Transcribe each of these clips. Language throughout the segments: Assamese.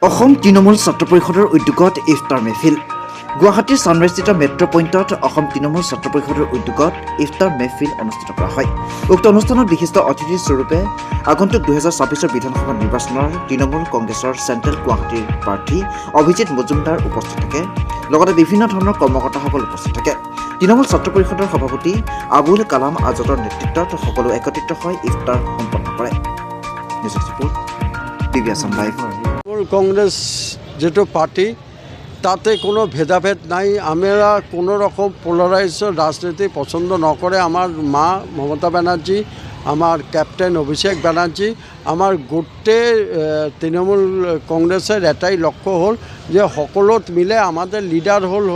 অসম তৃণমূল ছাত্ৰ পৰিষদৰ উদ্যোগত ইফতাৰ মেহফিল। গুৱাহাটীৰ চানমাৰীস্থিত মেট্ৰ' পইণ্টত অসম তৃণমূল ছাত্ৰ পৰিষদৰ উদ্যোগত ইফতাৰ মেহফিল অনুষ্ঠিত কৰা হয়। উক্ত অনুষ্ঠানত বিশিষ্ট অতিথি স্বৰূপে আগন্তুক 2026 বিধানসভা নিৰ্বাচনৰ তৃণমূল কংগ্ৰেছৰ চেণ্ট্ৰেল গুৱাহাটীৰ প্ৰাৰ্থী অভিজিৎ মজুমদাৰ উপস্থিত থাকে। লগতে বিভিন্ন ধৰণৰ কৰ্মকৰ্তাসকল উপস্থিত থাকে। তৃণমূল ছাত্ৰ পৰিষদৰ সভাপতি আবুল কালাম আজাদৰ নেতৃত্বত সকলো একত্ৰিত হৈ ইফতাৰ সম্পন্ন কৰে। কংগ্রেস যেটো পার্টি তাতে কোনো ভেদাভেদ নাই। আমরা কোনো রকম পোলারাইজড রাজনীতি পছন্দ নকরে। আমার মা মমতা ব্যানার্জি, আমার ক্যাপ্টেন অভিষেক ব্যানার্জি, আমার গোটেই তৃণমূল কংগ্রেসের এটাই লক্ষ্য হল যে সকলোত মিলে আমাদের লিডার হল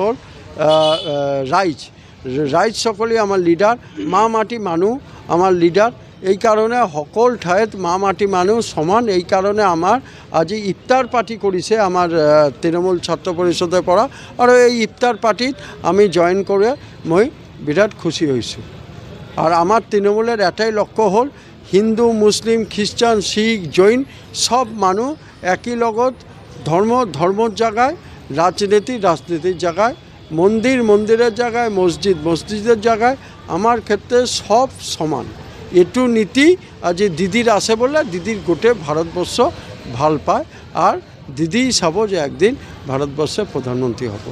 রাইজ সকলেই আমার লিডার, মা মাটি মানুহ আমার লিডার। এই কারণে সকল ঠাইত মা মাটি মানুহ সমান। এই কারণে আমার আজি ইফতার পার্টি কৰিছে আমাৰ তৃণমূল ছাত্ৰ পৰিষদৰ পৰা, আৰু এই ইফতার পার্টিত আমি জয়েন করে মই বিরাট খুশি হয়েছোঁ। আর আমার তৃণমূলের এটাই লক্ষ্য হল হিন্দু, মুসলিম, খ্রিস্টান, শিখ, জৈন সব মানুষ একই লগত, ধর্মর জায়গায়, রাজনীতির জায়গায়, মন্দিরের জায়গায়, মসজিদের জায়গায় আমার ক্ষেত্রে সব সমান। এটু নীতি আজি দিদির আছে বলে দিদির গোটে ভারতবর্ষ ভাল পায়, আর দিদি চাব যে একদিন ভারতবর্ষের প্রধানমন্ত্রী হব।